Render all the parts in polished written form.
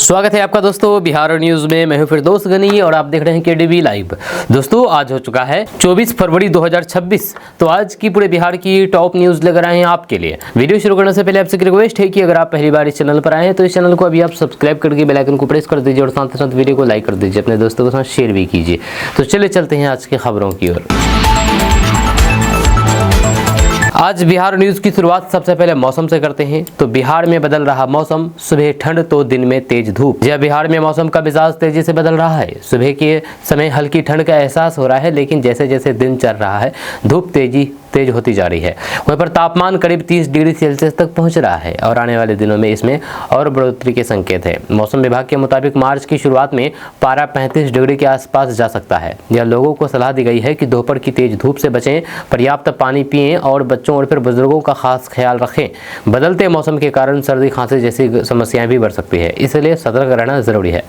स्वागत है आपका दोस्तों बिहार न्यूज में। मैं हूं फिरदौस गनी और आप देख रहे हैं केडीवी लाइव। दोस्तों आज हो चुका है 24 फरवरी 2026। तो आज की पूरे बिहार की टॉप न्यूज लेकर आए हैं आपके लिए। वीडियो शुरू करने से पहले आपसे रिक्वेस्ट है कि अगर आप पहली बार इस चैनल पर आए हैं तो इस चैनल को अभी आप सब्सक्राइब करके बेल आइकन को प्रेस कर दीजिए और साथ ही साथ वीडियो को लाइक कर दीजिए, अपने दोस्तों के साथ शेयर भी कीजिए। तो चलिए चलते हैं आज की खबरों की ओर। आज बिहार न्यूज की शुरुआत सबसे पहले मौसम से करते हैं। तो बिहार में बदल रहा मौसम, सुबह ठंड तो दिन में तेज धूप। जी बिहार में मौसम का मिजाज तेजी से बदल रहा है। सुबह के समय हल्की ठंड का एहसास हो रहा है, लेकिन जैसे जैसे दिन चल रहा है धूप तेज होती जा रही है। वहीं पर तापमान करीब 30 डिग्री सेल्सियस तक पहुंच रहा है और आने वाले दिनों में इसमें और बढ़ोतरी के संकेत है। मौसम विभाग के मुताबिक मार्च की शुरुआत में पारा 35 डिग्री के आसपास जा सकता है। यह लोगों को सलाह दी गई है कि दोपहर की तेज धूप से बचें, पर्याप्त पानी पिएं और बच्चों और फिर बुजुर्गों का खास ख्याल रखें। बदलते मौसम के कारण सर्दी खांसी जैसी समस्याएं भी बढ़ सकती है, इसलिए सतर्क रहना जरूरी है।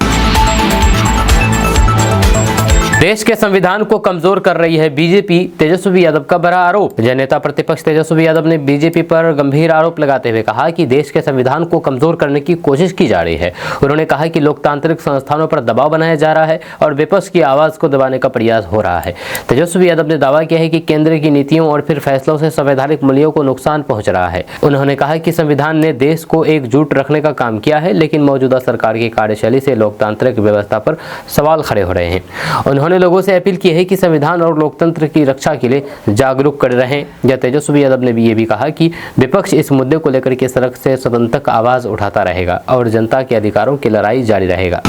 देश के संविधान को कमजोर कर रही है बीजेपी, तेजस्वी यादव का बड़ा आरोप। नेता प्रतिपक्ष तेजस्वी यादव ने बीजेपी पर गंभीर आरोप लगाते हुए कहा कि देश के संविधान को कमजोर करने की कोशिश की जा रही है। उन्होंने कहा कि लोकतांत्रिक संस्थानों पर दबाव बनाया जा रहा है और विपक्ष की आवाज को दबाने का प्रयास हो रहा है। तेजस्वी यादव ने दावा किया है कि केंद्र की नीतियों और फिर फैसलों से संवैधानिक मूल्यों को नुकसान पहुंच रहा है। उन्होंने कहा कि संविधान ने देश को एकजुट रखने का काम किया है, लेकिन मौजूदा सरकार की कार्यशैली से लोकतांत्रिक व्यवस्था पर सवाल खड़े हो रहे हैं। उन्होंने लोगों से अपील की है कि संविधान और लोकतंत्र की रक्षा के लिए जागरूक कर रहें। तेजस्वी यादव ने ये भी कहा कि विपक्ष इस मुद्दे को लेकर के सड़क से सदन तक आवाज उठाता रहेगा और जनता के अधिकारों की लड़ाई जारी रहेगा।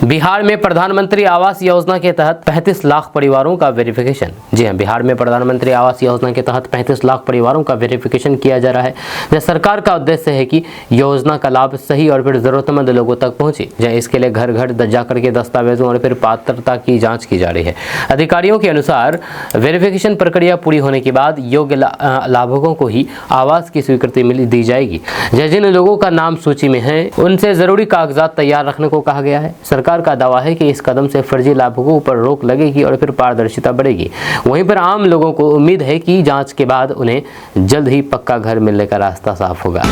बिहार में प्रधानमंत्री आवास योजना के तहत 35 लाख परिवारों का वेरिफिकेशन। जी हां, बिहार में प्रधानमंत्री आवास योजना के तहत 35 लाख परिवारों का वेरिफिकेशन किया जा रहा है। सरकार का उद्देश्य है कि योजना का लाभ सही और फिर जरूरतमंद लोगों तक पहुंचे। इसके लिए घर घर जाकर के दस्तावेजों और फिर पात्रता की जांच की जा रही है। अधिकारियों के अनुसार वेरिफिकेशन प्रक्रिया पूरी होने के बाद योग्य लाभुकों को ही आवास की स्वीकृति दी जाएगी। जिन लोगों का नाम सूची में है उनसे जरूरी कागजात तैयार रखने को कहा गया है। सरकार का दावा है कि इस कदम से फर्जी लाभुकों पर रोक लगेगी और फिर पारदर्शिता बढ़ेगी। वहीं पर आम लोगों को उम्मीद है कि जांच के बाद उन्हें जल्द ही पक्का घर मिलने का रास्ता साफ होगा।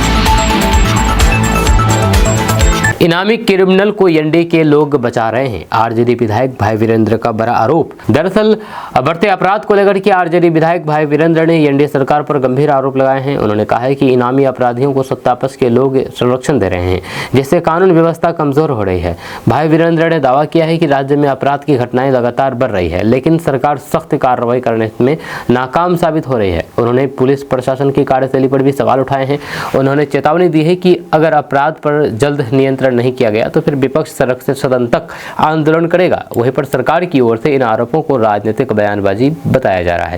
इनामी क्रिमिनल को एनडीए के लोग बचा रहे हैं, आरजेडी विधायक भाई वीरेंद्र का बड़ा आरोप। दरअसल बढ़ते अपराध को लेकर के आरजेडी विधायक भाई वीरेंद्र ने एनडीए सरकार पर गंभीर आरोप लगाए हैं। उन्होंने कहा है कि इनामी अपराधियों को सत्तापक्ष के लोग संरक्षण दे रहे हैं, जिससे कानून व्यवस्था कमजोर हो रही है। भाई वीरेंद्र ने दावा किया है कि राज्य में अपराध की घटनाएं लगातार बढ़ रही है, लेकिन सरकार सख्त कार्रवाई करने में नाकाम साबित हो रही है। उन्होंने पुलिस प्रशासन की कार्यशैली पर भी सवाल उठाए हैं। उन्होंने चेतावनी दी है कि अगर अपराध पर जल्द नियंत्रण नहीं किया गया तो फिर विपक्ष सड़क से सदन तक आंदोलन करेगा। वहीं पर सरकार की ओर से इन आरोपों को राजनीतिक बयानबाजी बताया जा रहा है।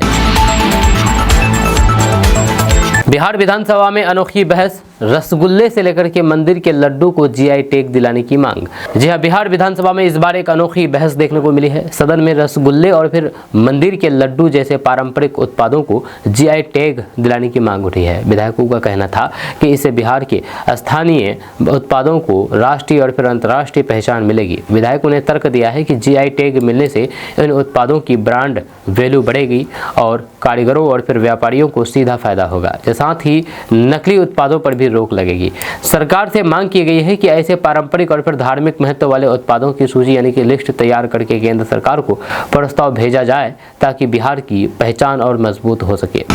बिहार विधानसभा में अनोखी बहस, रसगुल्ले से लेकर के मंदिर के लड्डू को जीआई टैग दिलाने की मांग। जी हां, बिहार विधानसभा में इस बार एक अनोखी बहस देखने को मिली है। सदन में रसगुल्ले और फिर मंदिर के लड्डू जैसे पारंपरिक उत्पादों को जीआई टैग दिलाने की मांग उठी है। विधायकों का कहना था कि इससे बिहार के स्थानीय उत्पादों को राष्ट्रीय और फिर अंतर्राष्ट्रीय पहचान मिलेगी। विधायकों ने तर्क दिया है कि जीआई टैग मिलने से इन उत्पादों की ब्रांड वैल्यू बढ़ेगी और कारीगरों और फिर व्यापारियों को सीधा फायदा होगा। साथ ही नकली उत्पादों पर भी रोक लगेगी। सरकार से मांग की गई है कि ऐसे पारंपरिक और फिर धार्मिक महत्व वाले उत्पादों की सूची यानी कि लिस्ट तैयार करके केंद्र सरकार को प्रस्ताव भेजा जाए ताकि बिहार की पहचान और मजबूत हो सके।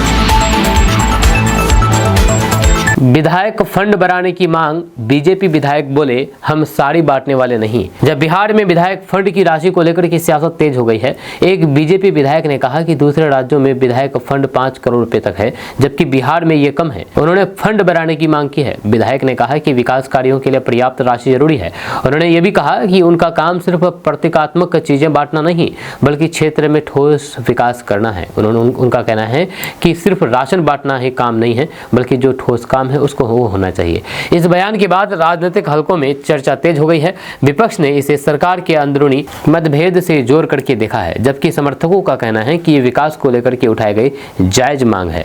विधायक फंड बढ़ाने की मांग, बीजेपी विधायक बोले हम साड़ी बांटने वाले नहीं। जब बिहार में विधायक फंड की राशि को लेकर की सियासत तेज हो गई है। एक बीजेपी विधायक ने कहा कि दूसरे राज्यों में विधायक फंड 5 करोड़ रुपए तक है, जबकि बिहार में ये कम है। उन्होंने फंड बढ़ाने की मांग की है। विधायक ने कहा कि विकास कार्यों के लिए पर्याप्त राशि जरूरी है। उन्होंने ये भी कहा कि उनका काम सिर्फ प्रतीकात्मक चीजें बांटना नहीं बल्कि क्षेत्र में ठोस विकास करना है। उनका कहना है कि सिर्फ राशन बांटना ही काम नहीं है, बल्कि जो ठोस काम है उसको वो होना चाहिए। इस बयान के बाद राजनीतिक हलकों में चर्चा तेज हो गई है। विपक्ष ने इसे सरकार के अंदरूनी मतभेद से जोड़ करके देखा है, जबकि समर्थकों का कहना है कि ये विकास को लेकर के उठाई गई जायज मांग है।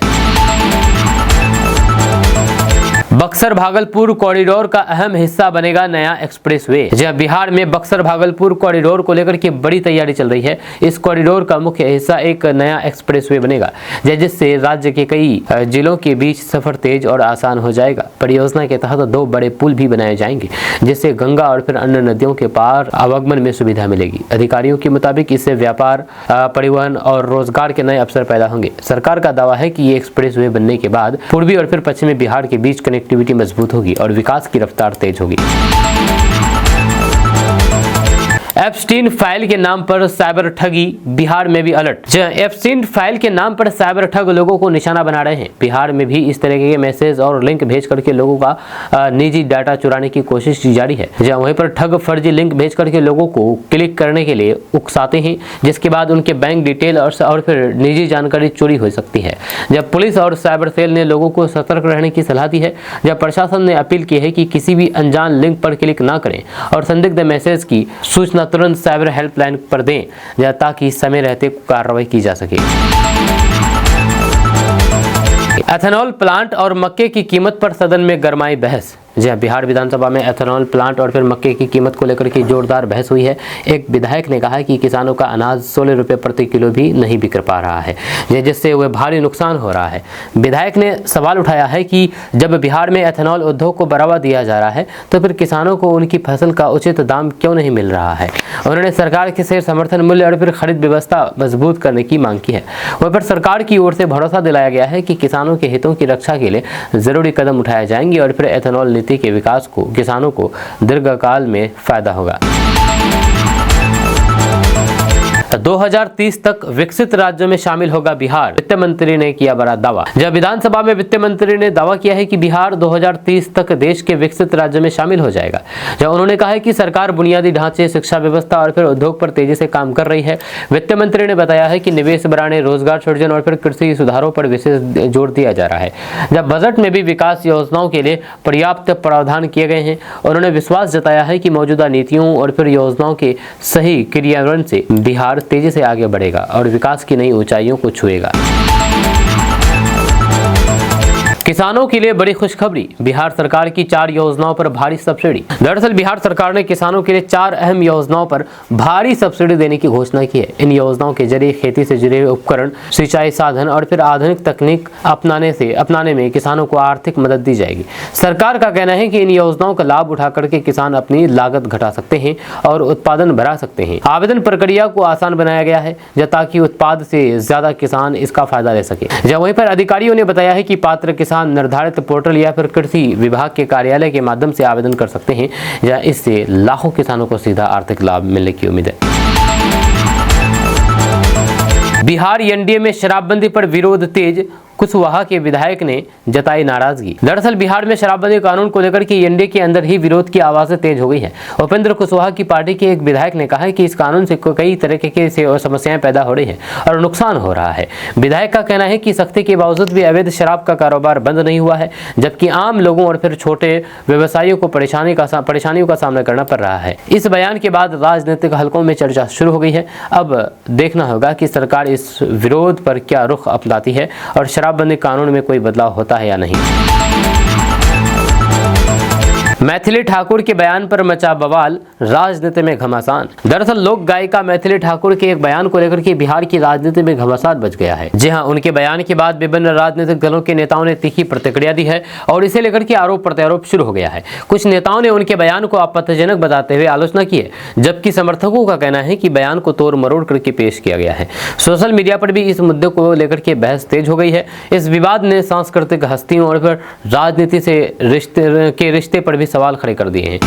बक्सर भागलपुर कॉरिडोर का अहम हिस्सा बनेगा नया एक्सप्रेसवे। जहां बिहार में बक्सर भागलपुर कॉरिडोर को लेकर के बड़ी तैयारी चल रही है। इस कॉरिडोर का मुख्य हिस्सा एक नया एक्सप्रेसवे बनेगा, जिससे राज्य के कई जिलों के बीच सफर तेज और आसान हो जाएगा। परियोजना के तहत 2 बड़े पुल भी बनाए जाएंगे, जिससे गंगा और फिर अन्य नदियों के पार आवागमन में सुविधा मिलेगी। अधिकारियों के मुताबिक इससे व्यापार, परिवहन और रोजगार के नए अवसर पैदा होंगे। सरकार का दावा है कि ये एक्सप्रेसवे बनने के बाद पूर्वी और फिर पश्चिमी बिहार के बीच कनेक्टिविटी मजबूत होगी और विकास की रफ्तार तेज होगी। एप्स्टीन फाइल के नाम पर साइबर ठगी, बिहार में भी अलर्ट। एप्स्टीन फाइल के नाम पर साइबर ठग लोगों को निशाना बना रहे हैं। बिहार में भी इस तरह के मैसेज और लिंक भेज करके लोगों का निजी डाटा चुराने की कोशिश की जारी है। जहां वहीं पर ठग फर्जी लिंक भेज करके लोगों को क्लिक करने के लिए उकसाते हैं, जिसके बाद उनके बैंक डिटेल और फिर निजी जानकारी चोरी हो सकती है। जब पुलिस और साइबर सेल ने लोगों को सतर्क रहने की सलाह दी है। जब प्रशासन ने अपील की है कि किसी भी अनजान लिंक पर क्लिक ना करें और संदिग्ध मैसेज की सूचना तुरंत साइबर हेल्पलाइन पर दें, ताकि समय रहते कार्रवाई की जा सके। एथेनॉल प्लांट और मक्के की कीमत पर सदन में गरमाई बहस। जहां बिहार विधानसभा में एथेनॉल प्लांट और फिर मक्के की कीमत को लेकर के जोरदार बहस हुई है। एक विधायक ने कहा कि किसानों का अनाज 16 रुपये प्रति किलो भी नहीं बिक पा रहा है, जिससे वह भारी नुकसान हो रहा है। विधायक ने सवाल उठाया है कि जब बिहार में एथेनॉल उद्योग को बढ़ावा दिया जा रहा है, तो फिर किसानों को उनकी फसल का उचित दाम क्यों नहीं मिल रहा है। उन्होंने सरकार से समर्थन मूल्य और फिर खरीद व्यवस्था मजबूत करने की मांग की है। वहीं पर सरकार की ओर से भरोसा दिलाया गया है कि किसानों के हितों की रक्षा के लिए जरूरी कदम उठाए जाएंगे और फिर एथेनॉल नीति के विकास को किसानों को दीर्घकाल में फायदा होगा। 2030 तक विकसित राज्यों में शामिल होगा बिहार, वित्त मंत्री ने किया बड़ा दावा। जब विधानसभा में वित्त मंत्री ने दावा किया है कि बिहार 2030 तक देश के विकसित राज्य में शामिल हो जाएगा। जब उन्होंने कहा है कि सरकार बुनियादी ढांचे, शिक्षा व्यवस्था और फिर उद्योग पर तेजी से काम कर रही है। वित्त मंत्री ने बताया है कि निवेश बढ़ाने, रोजगार सृजन और फिर कृषि सुधारों पर विशेष जोर दिया जा रहा है। जब बजट में भी विकास योजनाओं के लिए पर्याप्त प्रावधान किए गए हैं। उन्होंने विश्वास जताया है कि मौजूदा नीतियों और फिर योजनाओं के सही क्रियान्वयन से बिहार तेजी से आगे बढ़ेगा और विकास की नई ऊंचाइयों को छुएगा। किसानों के लिए बड़ी खुशखबरी, बिहार सरकार की 4 योजनाओं पर भारी सब्सिडी। दरअसल बिहार सरकार ने किसानों के लिए 4 अहम योजनाओं पर भारी सब्सिडी देने की घोषणा की है। इन योजनाओं के जरिए खेती से जुड़े उपकरण, सिंचाई साधन और फिर आधुनिक तकनीक अपनाने में किसानों को आर्थिक मदद दी जाएगी। सरकार का कहना है कि इन योजनाओं का लाभ उठा करके किसान अपनी लागत घटा सकते हैं और उत्पादन बढ़ा सकते हैं। आवेदन प्रक्रिया को आसान बनाया गया है, ताकि उत्पाद से ज्यादा किसान इसका फायदा ले सके। जब वहीं पर अधिकारियों ने बताया है कि पात्र किसान निर्धारित पोर्टल या फिर कृषि विभाग के कार्यालय के माध्यम से आवेदन कर सकते हैं, जहां इससे लाखों किसानों को सीधा आर्थिक लाभ मिलने की उम्मीद है। बिहार एनडीए में शराबबंदी पर विरोध तेज, कुशवाहा के विधायक ने जताई नाराजगी। दरअसल बिहार में शराबबंदी कानून को लेकर के एनडीए के अंदर ही विरोध की आवाजें तेज हो गई है। उपेंद्र कुशवाहा की पार्टी के एक विधायक ने कहा है कि इस कानून से कई तरह के समस्याएं पैदा हो रही है और नुकसान हो रहा है। विधायक का कहना है कि सख्ती के बावजूद भी अवैध शराब का कारोबार बंद नहीं हुआ है, जबकि आम लोगों और फिर छोटे व्यवसायियों को परेशानियों का सामना करना पड़ रहा है। इस बयान के बाद राजनीतिक हलकों में चर्चा शुरू हो गई है। अब देखना होगा कि सरकार इस विरोध पर क्या रुख अपनाती है और शराबबंदी कानून में कोई बदलाव होता है या नहीं। मैथिली ठाकुर के बयान पर मचा बवाल, राजनीति में घमासान। दरअसल लोक गायिका मैथिली ठाकुर के एक बयान को लेकर के बिहार की राजनीति में घमासान बच गया है। जी हां, उनके बयान के बाद विभिन्न राजनीतिक दलों के नेताओं ने तीखी प्रतिक्रिया दी है और इसे लेकर के आरोप प्रत्यारोप शुरू हो गया है। कुछ नेताओं ने उनके बयान को आपत्तिजनक बताते हुए आलोचना की है, जबकि समर्थकों का कहना है कि बयान को तोड़ मरोड़ करके पेश किया गया है। सोशल मीडिया पर भी इस मुद्दे को लेकर के बहस तेज हो गई है। इस विवाद ने सांस्कृतिक हस्तियों और फिर राजनीति से रिश्ते पर भी सवाल खड़े कर दिए हैं।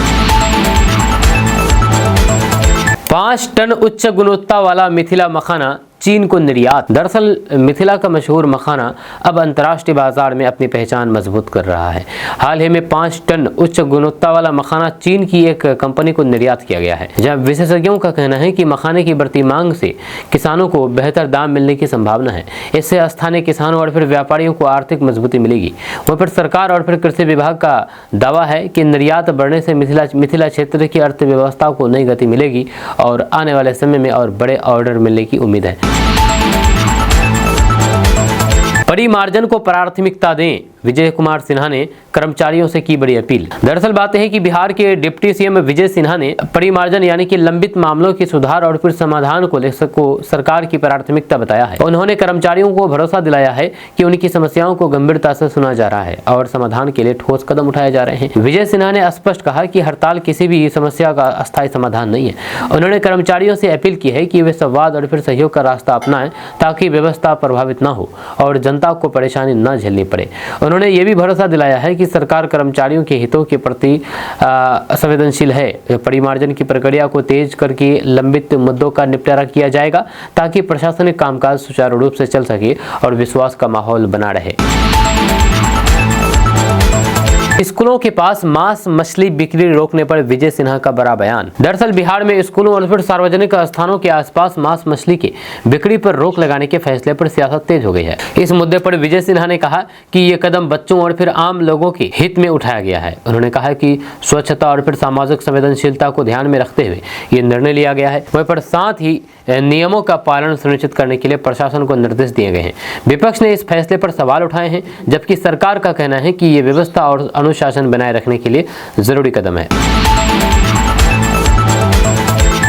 5 टन उच्च गुणवत्ता वाला मिथिला मखाना चीन को निर्यात। दरअसल मिथिला का मशहूर मखाना अब अंतर्राष्ट्रीय बाजार में अपनी पहचान मजबूत कर रहा है। हाल ही में 5 टन उच्च गुणवत्ता वाला मखाना चीन की एक कंपनी को निर्यात किया गया है। जब विशेषज्ञों का कहना है कि मखाने की बढ़ती मांग से किसानों को बेहतर दाम मिलने की संभावना है। इससे स्थानीय किसानों और फिर व्यापारियों को आर्थिक मजबूती मिलेगी। वहीं पर सरकार और फिर कृषि विभाग का दावा है कि निर्यात बढ़ने से मिथिला क्षेत्र की अर्थव्यवस्था को नई गति मिलेगी और आने वाले समय में और बड़े ऑर्डर मिलने की उम्मीद है। परिमार्जन को प्राथमिकता दें, विजय कुमार सिन्हा ने कर्मचारियों से की बड़ी अपील। दरअसल बातें हैं कि बिहार के डिप्टी सीएम विजय सिन्हा ने परिमार्जन यानी कि लंबित मामलों के सुधार और फिर समाधान को सरकार की प्राथमिकता बताया है। उन्होंने कर्मचारियों को भरोसा दिलाया है कि उनकी समस्याओं को गंभीरता से सुना जा रहा है और समाधान के लिए ठोस कदम उठाए जा रहे हैं। विजय सिन्हा ने स्पष्ट कहा कि हड़ताल किसी भी समस्या का अस्थायी समाधान नहीं है। उन्होंने कर्मचारियों से अपील की है कि वे संवाद और फिर सहयोग का रास्ता अपनाएं ताकि व्यवस्था प्रभावित न हो और जनता को परेशानी न झेलनी पड़े। उन्होंने ये भी भरोसा दिलाया है कि सरकार कर्मचारियों के हितों के प्रति संवेदनशील है। परिमार्जन की प्रक्रिया को तेज करके लंबित मुद्दों का निपटारा किया जाएगा ताकि प्रशासनिक कामकाज सुचारू रूप से चल सके और विश्वास का माहौल बना रहे। स्कूलों के पास मांस मछली बिक्री रोकने पर विजय सिन्हा का बड़ा बयान। दरअसल बिहार में स्कूलों और फिर सार्वजनिक स्थानों के आसपास मांस मछली की बिक्री पर रोक लगाने के फैसले पर सियासत तेज हो गई है। इस मुद्दे पर विजय सिन्हा ने कहा कि ये कदम बच्चों और फिर आम लोगों के हित में उठाया गया है। उन्होंने कहा कि स्वच्छता और फिर सामाजिक संवेदनशीलता को ध्यान में रखते हुए ये निर्णय लिया गया है। वहीं पर साथ ही नियमों का पालन सुनिश्चित करने के लिए प्रशासन को निर्देश दिए गए हैं। विपक्ष ने इस फैसले पर सवाल उठाए हैं, जबकि सरकार का कहना है कि ये व्यवस्था और अनुशासन बनाए रखने के लिए जरूरी कदम है।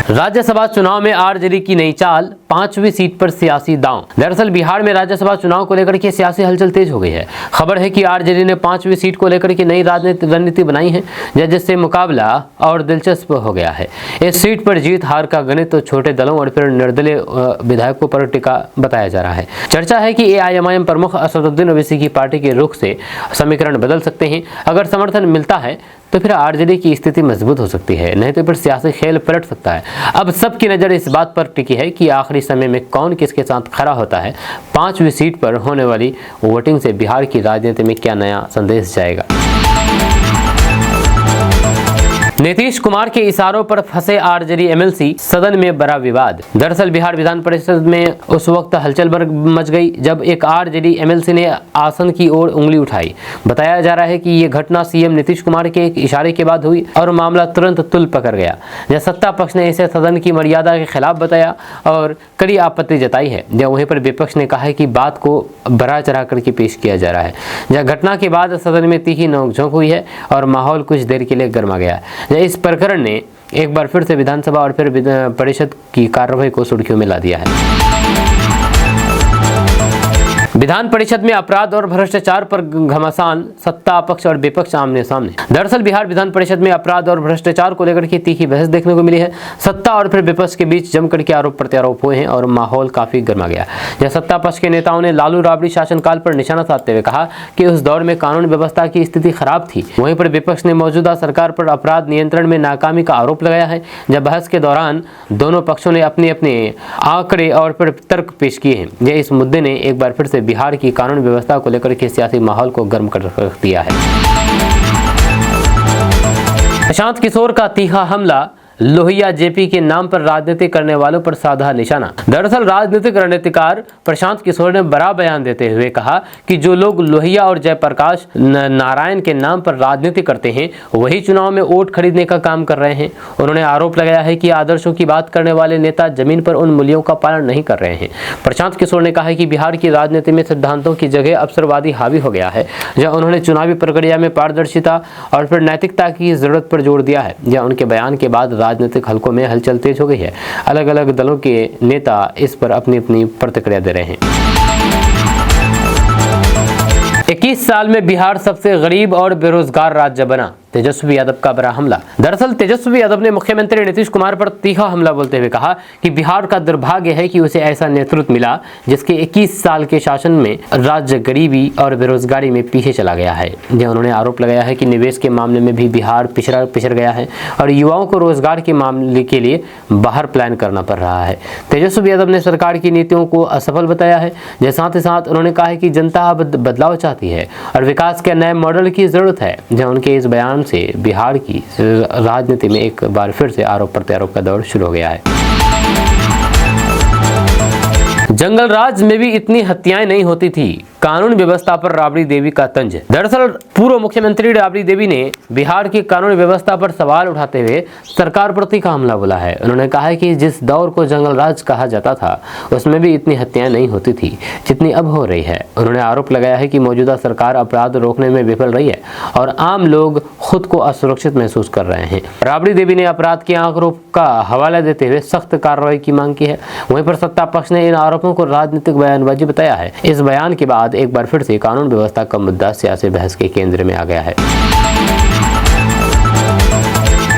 राज्यसभा चुनाव में आरजेडी की नई चाल, 5वीं सीट पर सियासी दांव। दरअसल बिहार में राज्यसभा चुनाव को लेकर के सियासी हलचल तेज हो गई है। खबर है कि आरजेडी ने 5वीं सीट को लेकर के नई रणनीति बनाई है, जिससे मुकाबला और दिलचस्प हो गया है। इस सीट पर जीत हार का गणित तो छोटे दलों और फिर निर्दलीय विधायकों पर टिका बताया जा रहा है। चर्चा है कि एआईएमआईएम प्रमुख असदुद्दीन ओवैसी की पार्टी के रुख से समीकरण बदल सकते हैं। अगर समर्थन मिलता है तो फिर आरजेडी की स्थिति मजबूत हो सकती है, नहीं तो फिर सियासी खेल पलट सकता है। अब सबकी नज़र इस बात पर टिकी है कि आखिरी समय में कौन किसके साथ खड़ा होता है। 5वीं सीट पर होने वाली वोटिंग से बिहार की राजनीति में क्या नया संदेश जाएगा। नीतीश कुमार के इशारों पर फंसे आरजेडी एमएलसी, सदन में बड़ा विवाद। दरअसल बिहार विधान परिषद में उस वक्त हलचल मच गई जब एक आरजेडी एमएलसी ने आसन की ओर उंगली उठाई। बताया जा रहा है कि ये घटना सीएम नीतीश कुमार के एक इशारे के बाद हुई और मामला तुरंत तुल पकड़ गया। जब सत्ता पक्ष ने इसे सदन की मर्यादा के खिलाफ बताया और कड़ी आपत्ति जताई है, जब वहीं पर विपक्ष ने कहा है कि बात को बढ़ा चढ़ा करके पेश किया जा रहा है। जब घटना के बाद सदन में तीखी नोकझोंक हुई है और माहौल कुछ देर के लिए गर्मा गया। इस प्रकरण ने एक बार फिर से विधानसभा और फिर परिषद की कार्रवाई को सुर्खियों में ला दिया है। विधान परिषद में अपराध और भ्रष्टाचार पर घमासान, सत्ता पक्ष और विपक्ष आमने सामने। दरअसल बिहार विधान परिषद में अपराध और भ्रष्टाचार को लेकर के तीखी बहस देखने को मिली है। सत्ता और फिर विपक्ष के बीच जमकर के आरोप प्रत्यारोप हुए हैं और माहौल काफी गर्मा गया। जहां सत्ता पक्ष के नेताओं ने लालू राबड़ी शासनकाल पर निशाना साधते हुए कहा कि उस दौर में कानून व्यवस्था की स्थिति खराब थी। वहीं पर विपक्ष ने मौजूदा सरकार पर अपराध नियंत्रण में नाकामी का आरोप लगाया है। जब बहस के दौरान दोनों पक्षों ने अपने अपने आंकड़े और फिर तर्क पेश किए हैं। इस मुद्दे ने एक बार फिर से बिहार की कानून व्यवस्था को लेकर के सियासी माहौल को गर्म कर रख दिया है। प्रशांत किशोर का तीखा हमला, लोहिया जेपी के नाम पर राजनीति करने वालों पर साधा निशाना। दरअसल राजनीतिक रणनीतिकार प्रशांत किशोर ने बड़ा बयान देते हुए कहा कि जो लोग लोहिया और जयप्रकाश नारायण के नाम पर राजनीति करते हैं वही चुनाव में वोट खरीदने का काम कर रहे हैं। उन्होंने आरोप लगाया है कि आदर्शों की बात करने वाले नेता जमीन पर उन मूल्यों का पालन नहीं कर रहे हैं। प्रशांत किशोर ने कहा कि बिहार की राजनीति में सिद्धांतों की जगह अवसरवादी हावी हो गया है। जहाँ उन्होंने चुनावी प्रक्रिया में पारदर्शिता और फिर नैतिकता की जरूरत पर जोर दिया है। जहाँ उनके बयान के बाद राजनीतिक हलकों में हलचल तेज हो गई है। अलग अलग दलों के नेता इस पर अपनी अपनी प्रतिक्रिया दे रहे हैं। 21 साल में बिहार सबसे गरीब और बेरोजगार राज्य बना, तेजस्वी यादव का बड़ा हमला। दरअसल तेजस्वी यादव ने मुख्यमंत्री नीतीश कुमार पर तीखा हमला बोलते हुए कहा कि बिहार का दुर्भाग्य है कि उसे ऐसा नेतृत्व मिला जिसके 21 साल के शासन में राज्य गरीबी और बेरोजगारी में पीछे चला गया है। जहां उन्होंने आरोप लगाया है कि निवेश के मामले में भी बिहार पिछड़ गया है और युवाओं को रोजगार के मामले के लिए बाहर प्लान करना पड़ रहा है। तेजस्वी यादव ने सरकार की नीतियों को असफल बताया है। साथ ही साथ उन्होंने कहा है कि जनता अब बदलाव चाहती है और विकास के नए मॉडल की जरूरत है। जहां उनके इस बयान से बिहार की राजनीति में एक बार फिर से आरोप प्रत्यारोप का दौर शुरू हो गया है। जंगल राज में भी इतनी हत्याएं नहीं होती थी, कानून व्यवस्था पर राबड़ी देवी का तंज। दरअसल पूर्व मुख्यमंत्री राबड़ी देवी ने बिहार की कानून व्यवस्था पर सवाल उठाते हुए सरकार प्रति का हमला बोला है। उन्होंने कहा है कि जिस दौर को जंगल राज कहा जाता था उसमें भी इतनी हत्याएं नहीं होती थी जितनी अब हो रही है। उन्होंने आरोप लगाया है कि मौजूदा सरकार अपराध रोकने में विफल रही है और आम लोग खुद को असुरक्षित महसूस कर रहे हैं। राबड़ी देवी ने अपराध के आंकड़ों का हवाला देते हुए सख्त कार्रवाई की मांग की है। वहीं पर सत्ता पक्ष ने इन आरोपों को राजनीतिक बयानबाजी बताया है। इस बयान के बाद एक बार फिर से कानून व्यवस्था का मुद्दा सियासी बहस के केंद्र में आ गया है।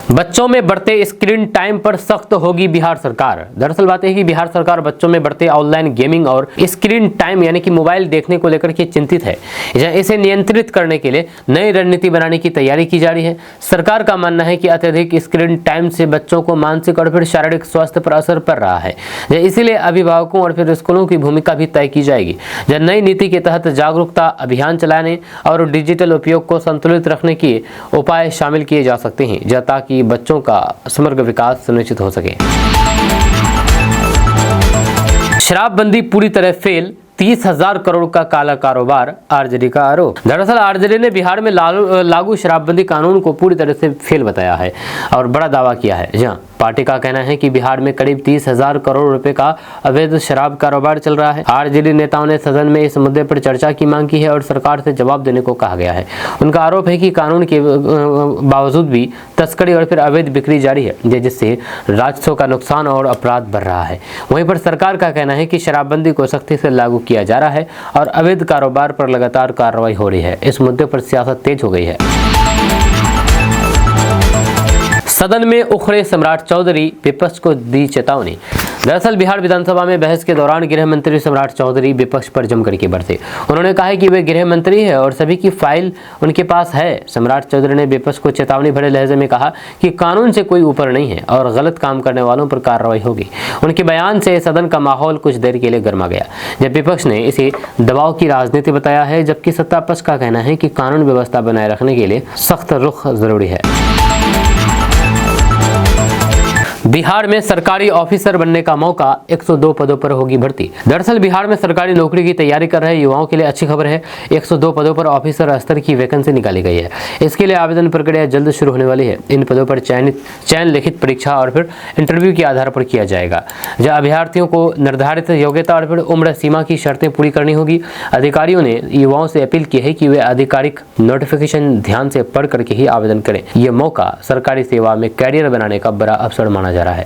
बच्चों में बढ़ते स्क्रीन टाइम पर सख्त होगी बिहार सरकार। दरअसल बात है कि बिहार सरकार बच्चों में बढ़ते ऑनलाइन गेमिंग और स्क्रीन टाइम यानी कि मोबाइल देखने को लेकर के चिंतित है। इसे नियंत्रित करने के लिए नई रणनीति बनाने की तैयारी की जा रही है। सरकार का मानना है कि अत्यधिक स्क्रीन टाइम से बच्चों को मानसिक और फिर शारीरिक स्वास्थ्य पर असर पड़ रहा है। इसीलिए अभिभावकों और फिर स्कूलों की भूमिका भी तय की जाएगी। नई नीति के तहत जागरूकता अभियान चलाने और डिजिटल उपयोग को संतुलित रखने के उपाय शामिल किए जा सकते हैं ताकि बच्चों का समग्र विकास सुनिश्चित हो सके। शराबबंदी पूरी तरह फेल, 30,000 करोड़ का काला कारोबार, आरजेडी का आरोप। दरअसल आरजेडी ने बिहार में लागू शराबबंदी कानून को पूरी तरह से फेल बताया है और बड़ा दावा किया है। जहां पार्टी का कहना है कि बिहार में करीब 30,000 करोड़ रुपए का अवैध शराब कारोबार चल रहा है। आरजेडी नेताओं ने सदन में इस मुद्दे पर चर्चा की मांग की है और सरकार से जवाब देने को कहा गया है। उनका आरोप है कि कानून के बावजूद भी तस्करी और फिर अवैध बिक्री जारी है, जिससे राजस्व का नुकसान और अपराध बढ़ रहा है। वहीं पर सरकार का कहना है कि शराबबंदी को सख्ती से लागू किया जा रहा है और अवैध कारोबार पर लगातार कार्रवाई हो रही है। इस मुद्दे पर सियासत तेज हो गई है। सदन में उखड़े सम्राट चौधरी, विपक्ष को दी चेतावनी। दरअसल बिहार विधानसभा में बहस के दौरान गृह मंत्री सम्राट चौधरी विपक्ष पर जमकर के बरसे। उन्होंने कहा कि वे गृह मंत्री है और सभी की फाइल उनके पास है। सम्राट चौधरी ने विपक्ष को चेतावनी भरे लहजे में कहा कि कानून से कोई ऊपर नहीं है और गलत काम करने वालों पर कार्रवाई होगी। उनके बयान से सदन का माहौल कुछ देर के लिए गर्मा गया, जब विपक्ष ने इसे दबाव की राजनीति बताया है, जबकि सत्ता पक्ष का कहना है कि कानून व्यवस्था बनाए रखने के लिए सख्त रुख जरूरी है। बिहार में सरकारी ऑफिसर बनने का मौका, 102 पदों पर होगी भर्ती। दरअसल बिहार में सरकारी नौकरी की तैयारी कर रहे युवाओं के लिए अच्छी खबर है। 102 पदों पर ऑफिसर स्तर की वैकेंसी निकाली गई है। इसके लिए आवेदन प्रक्रिया जल्द शुरू होने वाली है। इन पदों पर चयन लिखित परीक्षा और फिर इंटरव्यू के आधार पर किया जाएगा, जहां अभ्यर्थियों को निर्धारित योग्यता और फिर उम्र सीमा की शर्तें पूरी करनी होगी। अधिकारियों ने युवाओं से अपील की है कि वे आधिकारिक नोटिफिकेशन ध्यान से पढ़ करके ही आवेदन करें। यह मौका सरकारी सेवा में कैरियर बनाने का बड़ा अवसर माना जा रहा है।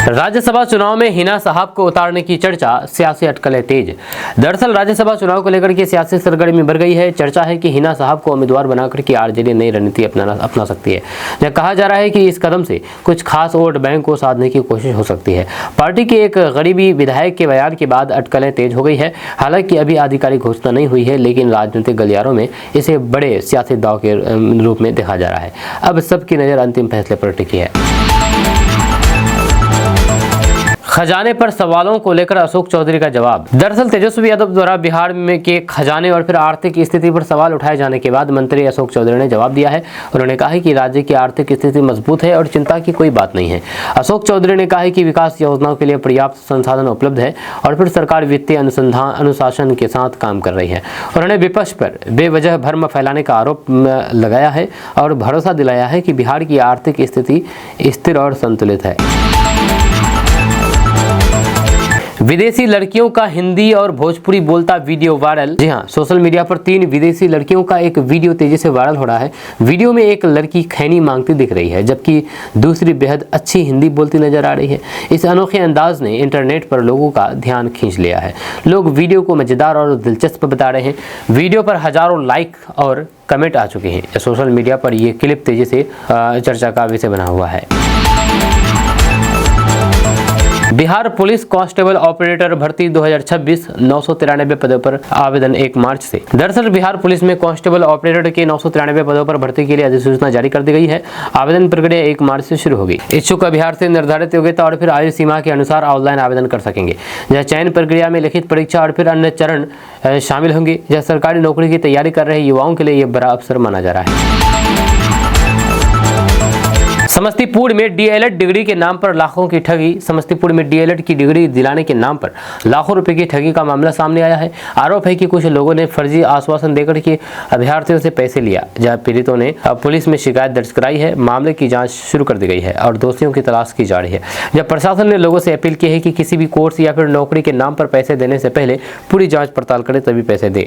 राज्यसभा चुनाव में हिना साहब को उतारने की चर्चा, सियासी अटकलें तेज। दरअसल राज्यसभा चुनाव को लेकर के सियासी सरगर्मी बढ़ गई है। चर्चा है कि हिना साहब को उम्मीदवार बनाकर के आरजेडी नई रणनीति अपना सकती है। यह कहा जा रहा है कि इस कदम से कुछ खास वोट बैंक को साधने की कोशिश हो सकती है। पार्टी के एक गरीबी विधायक के बयान के बाद अटकलें तेज हो गई है। हालांकि अभी आधिकारिक घोषणा नहीं हुई है, लेकिन राजनीतिक गलियारों में इसे बड़े सियासी दाव के रूप में देखा जा रहा है। अब सबकी नजर अंतिम फैसले पर टिकी है। खजाने पर सवालों को लेकर अशोक चौधरी का जवाब। दरअसल तेजस्वी यादव द्वारा बिहार में के खजाने और फिर आर्थिक स्थिति पर सवाल उठाए जाने के बाद मंत्री अशोक चौधरी ने जवाब दिया है। उन्होंने कहा है कि राज्य की आर्थिक स्थिति मजबूत है और चिंता की कोई बात नहीं है। अशोक चौधरी ने कहा है कि विकास योजनाओं के लिए पर्याप्त संसाधन उपलब्ध है और फिर सरकार वित्तीय अनुशासन के साथ काम कर रही है। उन्होंने विपक्ष पर बेवजह भ्रम फैलाने का आरोप लगाया है और भरोसा दिलाया है कि बिहार की आर्थिक स्थिति स्थिर और संतुलित है। विदेशी लड़कियों का हिंदी और भोजपुरी बोलता वीडियो वायरल। जी हां, सोशल मीडिया पर 3 विदेशी लड़कियों का एक वीडियो तेजी से वायरल हो रहा है। वीडियो में एक लड़की खैनी मांगती दिख रही है, जबकि दूसरी बेहद अच्छी हिंदी बोलती नजर आ रही है। इस अनोखे अंदाज ने इंटरनेट पर लोगों का ध्यान खींच लिया है। लोग वीडियो को मजेदार और दिलचस्प बता रहे हैं। वीडियो पर हजारों लाइक और कमेंट आ चुके हैं। सोशल मीडिया पर यह क्लिप तेजी से चर्चा का विषय बना हुआ है। बिहार पुलिस कांस्टेबल ऑपरेटर भर्ती 2026, 993 पदों पर आवेदन 1 मार्च से। दरअसल बिहार पुलिस में कांस्टेबल ऑपरेटर के 993 पदों पर भर्ती के लिए अधिसूचना जारी कर दी गई है। आवेदन प्रक्रिया 1 मार्च से शुरू होगी। इच्छुक अभ्यर्थी निर्धारित योग्यता और फिर आयु सीमा के अनुसार ऑनलाइन आवेदन कर सकेंगे। यह चयन प्रक्रिया में लिखित परीक्षा और फिर अन्य चरण शामिल होंगे। यह सरकारी नौकरी की तैयारी कर रहे युवाओं के लिए यह बड़ा अवसर माना जा रहा है। समस्तीपुर में डीएलएड डिग्री के नाम पर लाखों की ठगी। समस्तीपुर में डीएलएड की डिग्री दिलाने के नाम पर लाखों रुपए की ठगी का मामला सामने आया है। आरोप है कि कुछ लोगों ने फर्जी आश्वासन देकर के अभ्यर्थियों से पैसे लिया। जहां पीड़ितों ने पुलिस में शिकायत दर्ज कराई है। मामले की जांच शुरू कर दी गई है और दोषियों की तलाश की जा रही है। जब प्रशासन ने लोगों से अपील की है कि किसी भी कोर्स या फिर नौकरी के नाम पर पैसे देने से पहले पूरी जाँच पड़ताल करें तभी पैसे दें।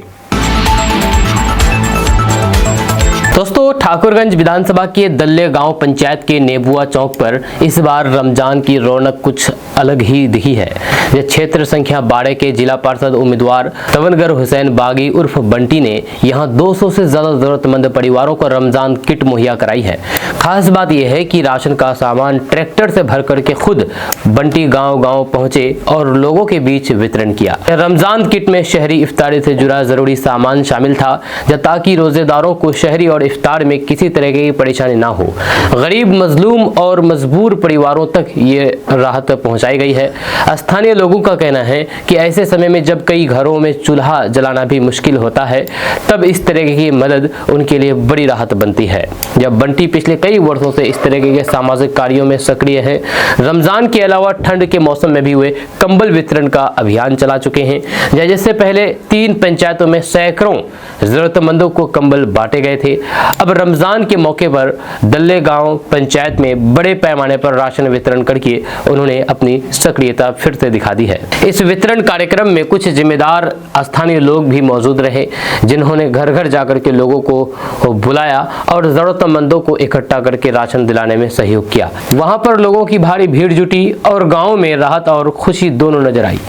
दोस्तों, ठाकुरगंज विधानसभा के दल्ले गांव पंचायत के नेबुआ चौक पर इस बार रमजान की रौनक कुछ अलग ही दिखी है। यह क्षेत्र संख्या 12 के जिला पार्षद उम्मीदवार तवनगर हुसैन बागी उर्फ बंटी ने यहां 200 से ज्यादा जरूरतमंद परिवारों को रमजान किट मुहैया कराई है। खास बात यह है कि राशन का सामान ट्रैक्टर से भर करके खुद बंटी गांव-गांव पहुंचे और लोगों के बीच वितरण किया। रमजान किट में शहरी इफ्तारी से जुड़ा जरूरी सामान शामिल था, ताकि रोजेदारों को शहरी और इफ्तार में किसी तरह की परेशानी ना हो। गरीब, मजलूम और मजबूर परिवारों तक ये राहत पहुंचाई गई है। स्थानीय लोगों का कहना है कि ऐसे समय में जब कई घरों में चूल्हा जलाना भी मुश्किल होता है, तब इस तरह की मदद उनके लिए बड़ी राहत बनती है। जब बंटी पिछले कई वर्षों से इस तरह के सामाजिक कार्यों में सक्रिय है। रमजान के अलावा ठंड के मौसम में भी वे कंबल वितरण का अभियान चला चुके हैं। जिससे पहले 3 पंचायतों में सैकड़ों जरूरतमंदों को कंबल बांटे गए थे। अब रमजान के मौके पर दल्ले गांव पंचायत में बड़े पैमाने पर राशन वितरण करके उन्होंने अपनी सक्रियता फिर से दिखा दी है। इस वितरण कार्यक्रम में कुछ जिम्मेदार स्थानीय लोग भी मौजूद रहे, जिन्होंने घर घर जाकर के लोगों को बुलाया और जरूरतमंदों को इकट्ठा करके राशन दिलाने में सहयोग किया। वहां पर लोगों की भारी भीड़ जुटी और गाँव में राहत और खुशी दोनों नजर आई।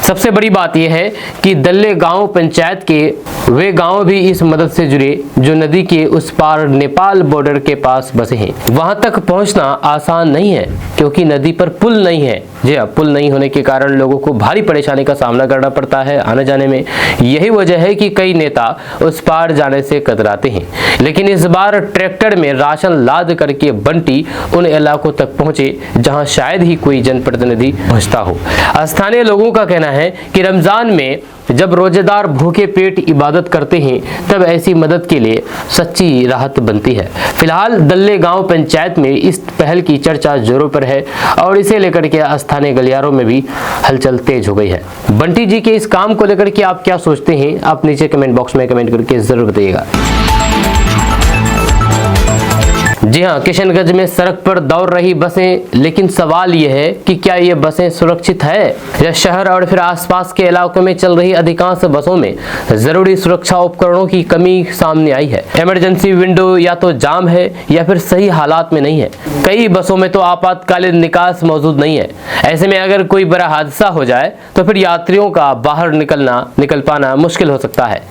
सबसे बड़ी बात यह है कि दल्ले गांव पंचायत के वे गांव भी इस मदद से जुड़े जो नदी के उस पार नेपाल बॉर्डर के पास बसे हैं। वहां तक पहुंचना आसान नहीं है क्योंकि नदी पर पुल नहीं है। जी हाँ, पुल नहीं होने के कारण लोगों को भारी परेशानी का सामना करना पड़ता है आने जाने में। यही वजह है कि कई नेता उस पार जाने से कतराते हैं। लेकिन इस बार ट्रैक्टर में राशन लाद करके बंटी उन इलाकों तक पहुंचे जहां शायद ही कोई जनप्रतिनिधि पहुंचता हो। स्थानीय लोगों का कहना है कि रमजान में जब रोजेदार भूखे पेट इबादत करते हैं, तब ऐसी मदद के लिए सच्ची राहत बनती है। फिलहाल दल्ले गांव पंचायत में इस पहल की चर्चा जोरों पर है और इसे लेकर के स्थानीय गलियारों में भी हलचल तेज हो गई है। बंटी जी के इस काम को लेकर के आप क्या सोचते हैं? आप नीचे कमेंट बॉक्स में कमेंट करके जरूर बताइएगा। जी हाँ, किशनगंज में सड़क पर दौड़ रही बसें, लेकिन सवाल यह है कि क्या ये बसें सुरक्षित है? या शहर और फिर आसपास के इलाकों में चल रही अधिकांश बसों में जरूरी सुरक्षा उपकरणों की कमी सामने आई है। इमरजेंसी विंडो या तो जाम है या फिर सही हालात में नहीं है। कई बसों में तो आपातकालीन निकास मौजूद नहीं है। ऐसे में अगर कोई बड़ा हादसा हो जाए तो फिर यात्रियों का बाहर निकल पाना मुश्किल हो सकता है।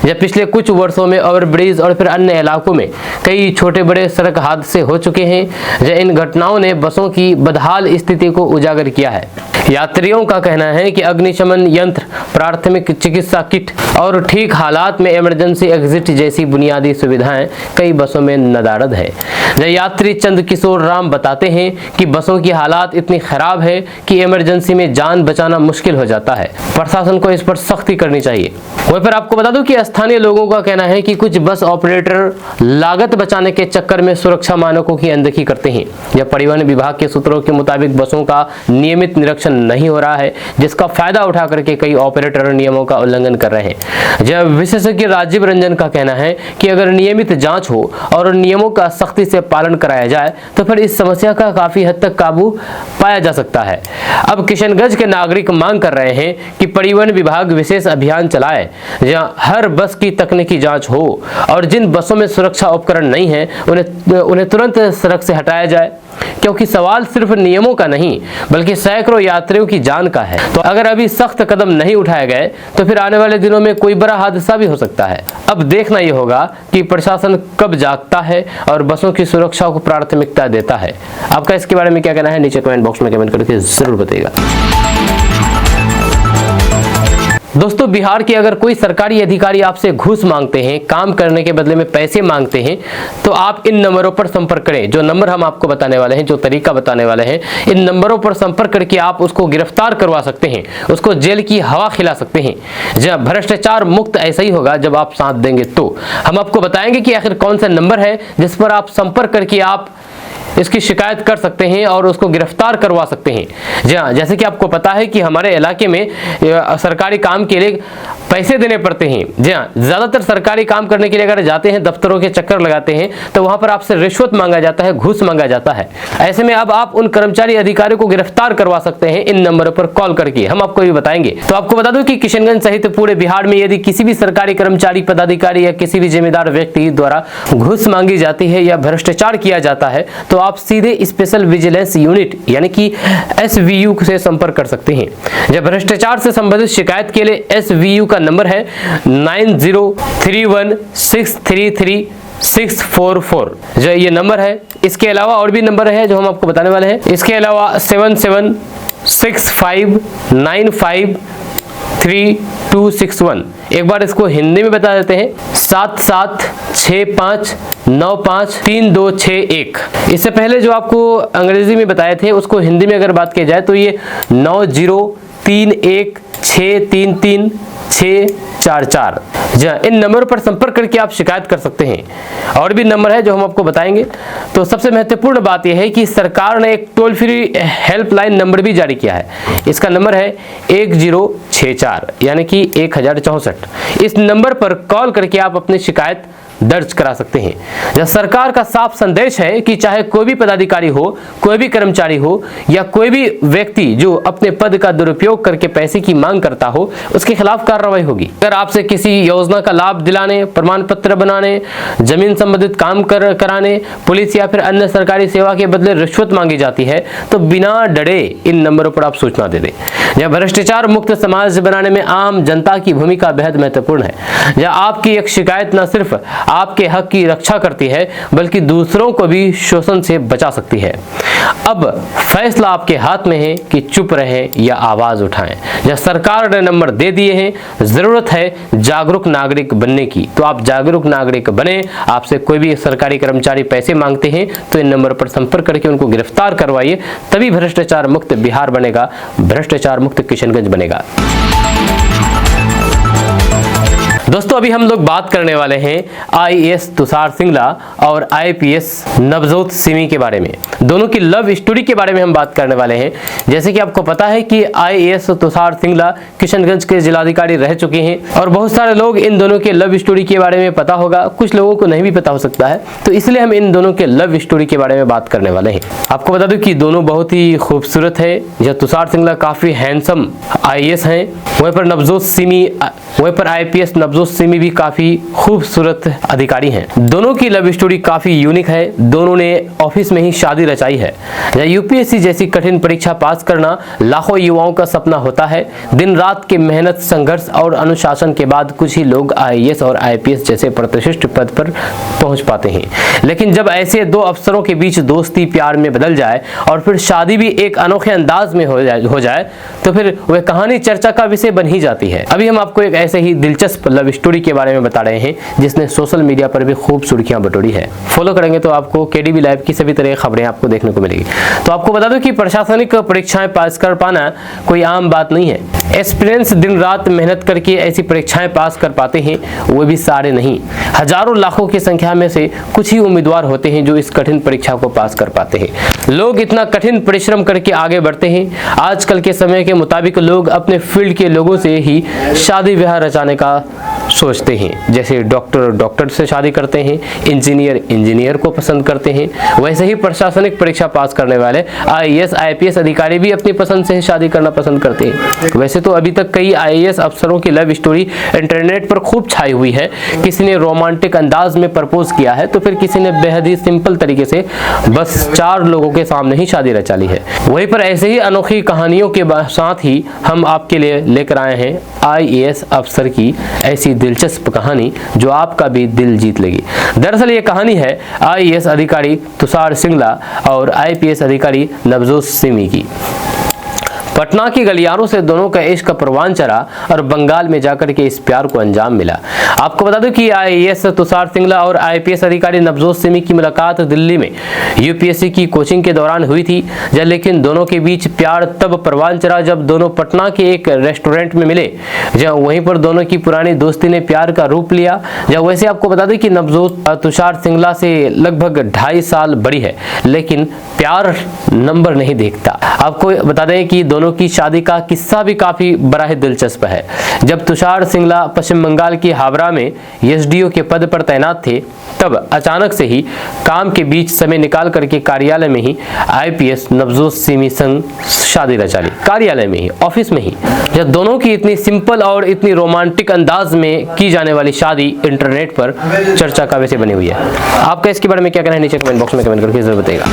जब पिछले कुछ वर्षों में ओवरब्रिज और फिर अन्य इलाकों में कई छोटे बड़े सड़क हादसे हो चुके हैं। इन घटनाओं ने बसों की बदहाल स्थिति को उजागर किया है। यात्रियों का कहना है कि अग्निशमन यंत्र, प्राथमिक चिकित्सा किट और ठीक हालात में इमरजेंसी एग्जिट जैसी बुनियादी सुविधाएं कई बसों में नदारद है। यात्री चंद किशोर राम बताते हैं कि बसों की हालात इतनी खराब है कि इमरजेंसी में जान बचाना मुश्किल हो जाता है। प्रशासन को इस पर सख्ती करनी चाहिए। वहीं पर आपको बता दूं कि स्थानीय लोगों का कहना है कि कुछ बस ऑपरेटर लागत बचाने के चक्कर में सुरक्षा मानकों की अनदेखी करते हैं। जब परिवहन विभाग के सूत्रों के मुताबिक बसों का नियमित निरीक्षण नहीं हो रहा है, जिसका फायदा उठा करके कई ऑपरेटर नियमों का उल्लंघन कर रहे हैं। जब विशेषज्ञ राजीव रंजन का कहना है कि अगर नियमित जांच हो और नियमों का सख्ती से पालन कराया जाए तो फिर इस समस्या का काफी हद तक काबू पाया जा सकता है। अब किशनगंज के नागरिक मांग कर रहे हैं कि परिवहन विभाग विशेष अभियान चलाए, जहां हर बस की तकनीकी जांच हो और जिन बसों में सुरक्षा उपकरण नहीं है उन्हें तुरंत सड़क से हटाया जाए, क्योंकि सवाल सिर्फ नियमों का नहीं बल्कि सैकड़ों यात्रियों की जान का है। तो अगर अभी सख्त कदम नहीं उठाए गए तो फिर आने वाले दिनों में कोई बड़ा हादसा भी हो सकता है। अब देखना यह होगा कि प्रशासन कब जागता है और बसों की सुरक्षा को प्राथमिकता देता है। आपका इसके बारे में क्या कहना है? नीचे कमेंट बॉक्स में कमेंट करके जरूर बताइएगा। दोस्तों, बिहार के अगर कोई सरकारी अधिकारी आपसे घूस मांगते हैं, काम करने के बदले में पैसे मांगते हैं, तो आप इन नंबरों पर संपर्क करें। जो नंबर हम आपको बताने वाले हैं, जो तरीका बताने वाले हैं, इन नंबरों पर संपर्क करके आप उसको गिरफ्तार करवा सकते हैं, उसको जेल की हवा खिला सकते हैं। जब भ्रष्टाचार मुक्त ऐसा ही होगा जब आप साथ देंगे। तो हम आपको बताएंगे कि आखिर कौन सा नंबर है जिस पर आप संपर्क करके आप इसकी शिकायत कर सकते हैं और उसको गिरफ्तार करवा सकते हैं। जी हाँ, जैसे कि आपको पता है कि हमारे इलाके में सरकारी काम के लिए पैसे देने पड़ते हैं। जी हाँ, ज़्यादातर सरकारी काम करने के लिए अगर जाते हैं, दफ्तरों के चक्कर लगाते हैं, तो वहाँ पर आपसे रिश्वत मांगा जाता है, घूस मांगा जाता है। ऐसे में अब आप उन कर्मचारी अधिकारियों को गिरफ्तार करवा सकते हैं इन नंबरों पर कॉल करके, हम आपको ये बताएंगे। तो आपको बता दूं कि किशनगंज सहित पूरे बिहार में यदि किसी भी सरकारी कर्मचारी, पदाधिकारी या किसी भी जिम्मेदार व्यक्ति द्वारा घूस मांगी जाती है या भ्रष्टाचार किया जाता है, तो आप सीधे स्पेशल विजिलेंस यूनिट यानी कि SVU से संपर्क कर सकते हैं। जब भ्रष्टाचार से संबंधित शिकायत के लिए SVU का नंबर है 9031633644, जो ये नंबर है। इसके अलावा और भी नंबर है जो हम आपको बताने वाले हैं। इसके अलावा 7765953261, एक बार इसको हिंदी में बता देते हैं, 7765953261। इससे पहले जो आपको अंग्रेजी में बताए थे उसको हिंदी में अगर बात की जाए तो ये 9031633644। इन नंबरों पर संपर्क करके आप शिकायत कर सकते हैं। और भी नंबर है जो हम आपको बताएंगे। तो सबसे महत्वपूर्ण बात यह है कि सरकार ने एक टोल फ्री हेल्पलाइन नंबर भी जारी किया है। इसका नंबर है 1064 यानी कि 1064। इस नंबर पर कॉल करके आप अपनी शिकायत दर्ज करा सकते हैं। जब सरकार का साफ संदेश है कि चाहे कोई भी पदाधिकारी हो, कोई भी कर्मचारी हो या कोई भी व्यक्ति जो अपने पद का दुरुपयोग करके पैसे की मांग करता हो, उसके खिलाफ कार्रवाई होगी। अगर आपसे किसी योजना का लाभ दिलाने, प्रमाण पत्र बनाने, जमीन संबंधित काम कराने, पुलिस या फिर अन्य सरकारी सेवा के बदले रिश्वत मांगी जाती है, तो बिना डरे इन नंबरों पर आप सूचना दे दें। जब भ्रष्टाचार मुक्त समाज बनाने में आम जनता की भूमिका बेहद महत्वपूर्ण है। जब आपकी एक शिकायत न सिर्फ आपके हक की रक्षा करती है बल्कि दूसरों को भी शोषण से बचा सकती है। अब फैसला आपके हाथ में है कि चुप रहें या आवाज उठाएं। जब सरकार ने नंबर दे दिए हैं, जरूरत है जागरूक नागरिक बनने की, तो आप जागरूक नागरिक बने। आपसे कोई भी सरकारी कर्मचारी पैसे मांगते हैं तो इन नंबर पर संपर्क करके उनको गिरफ्तार करवाइए, तभी भ्रष्टाचार मुक्त बिहार बनेगा, भ्रष्टाचार मुक्त किशनगंज बनेगा। दोस्तों, अभी हम लोग बात करने वाले हैं IAS तुषार सिंगला और IPS नवजोत सिमी के बारे में। दोनों की लव स्टोरी के बारे में हम बात करने वाले हैं। जैसे कि आपको पता है कि IAS तुषार सिंगला किशनगंज के जिलाधिकारी रह चुके हैं और बहुत सारे लोग इन दोनों के लव स्टोरी के बारे में पता होगा, कुछ लोगों को नहीं भी पता हो सकता है। तो इसलिए हम इन दोनों के लव स्टोरी के बारे में बात करने वाले हैं। आपको बता दूं कि दोनों बहुत ही खूबसूरत है। जब तुषार सिंगला काफी हैंडसम IAS हैं, वहीं पर IPS नवजोत सिमी भी काफी खूबसूरत अधिकारी हैं। दोनों की लव स्टोरी काफी यूनिक है। दोनों ने ऑफिस में ही शादी रचाई है। UPSC जैसी कठिन परीक्षा पास करना लाखों युवाओं का सपना होता है। दिन रात के मेहनत, संघर्ष और अनुशासन के बाद कुछ ही लोग IAS और IPS जैसे प्रतिष्ठित पद पर पहुंच पाते हैं। लेकिन जब ऐसे दो अफसरों के बीच दोस्ती प्यार में बदल जाए और फिर शादी भी एक अनोखे अंदाज में हो जाए तो फिर वह कहानी चर्चा का विषय बन ही जाती है। अभी हम आपको एक ऐसे ही दिलचस्प लव स्टोरी के बारे में बता रहे हैं जिसने सोशल मीडिया पर भी खूब सुर्खियां बटोरी है। फॉलो करेंगे तो आपको KDB लाइव की सभी तरह खबरें आपको देखने को मिलेगी। तो आपको बता दूं कि प्रशासनिक परीक्षाएं पास कर पाना कोई आम बात नहीं है। एस्पिरेंट्स दिन रात मेहनत करके ऐसी परीक्षाएं पास कर पाते हैं, वो भी सारे नहीं। हजारों लाखों की संख्या में से कुछ ही उम्मीदवार होते हैं जो इस कठिन परीक्षा को पास कर पाते हैं। लोग इतना कठिन परिश्रम करके आगे बढ़ते हैं। आजकल के समय के मुताबिक लोग अपने फील्ड के लोगों से ही शादी ब्याह रचाने का सोचते हैं। जैसे डॉक्टर से शादी करते हैं, इंजीनियर को पसंद करते हैं, वैसे ही प्रशासनिक परीक्षा पास करने वाले IAS IPS अधिकारी भी अपनी पसंद से ही शादी करना पसंद करते हैं। वैसे तो अभी तक कई IAS अफसरों की लव स्टोरी इंटरनेट पर खूब छाई हुई है। किसी ने रोमांटिक अंदाज में प्रपोज किया है तो फिर किसी ने बेहद ही सिंपल तरीके से बस 4 लोगों के सामने ही शादी रचा ली है। वहीं पर ऐसे ही अनोखी कहानियों के साथ ही हम आपके लिए लेकर आए हैं IAS अफसर की ऐसी दिलचस्प कहानी जो आपका भी दिल जीत लेगी। दरअसल ये कहानी है IAS अधिकारी तुषार सिंगला और IPS अधिकारी नवजोत सिमी की। पटना की गलियारों से दोनों का इश्क परवान चढ़ा और बंगाल में जाकर के इस प्यार को अंजाम मिला। आपको बता दूं कि IAS तुषार सिंगला और IPS अधिकारी नवजोत सिमी की मुलाकात दिल्ली में UPSC की कोचिंग के दौरान हुई थी। लेकिन दोनों के बीच प्यार तब परवान चढ़ा जब दोनों पटना के एक रेस्टोरेंट में मिले। वहीं पर दोनों की पुरानी दोस्ती ने प्यार का रूप लिया। वैसे आपको बता दें कि नवजोत तुषार सिंगला से लगभग 2.5 साल बड़ी है, लेकिन प्यार नंबर नहीं देखता। आपको बता दें कि दोनों की शादी का किस्सा भी काफी बड़ा ही दिलचस्प है। जब तुषार सिंगला पश्चिम बंगाल की हावड़ा में SDO के पद पर तैनात थे, तब अचानक से ही काम के बीच समय निकाल करके कार्यालय में ही IPS नवजोत सिमी संग शादी रचा ली। कार्यालय में ही, ऑफिस में ही। जब दोनों की इतनी सिंपल और इतनी रोमांटिक अंदाज में की जाने वाली शादी इंटरनेट पर चर्चा का विषय बनी हुई है। आपका इसके बारे में क्या कहना है नीचे कमेंट बॉक्स में कमेंट करके जरूर बताइएगा।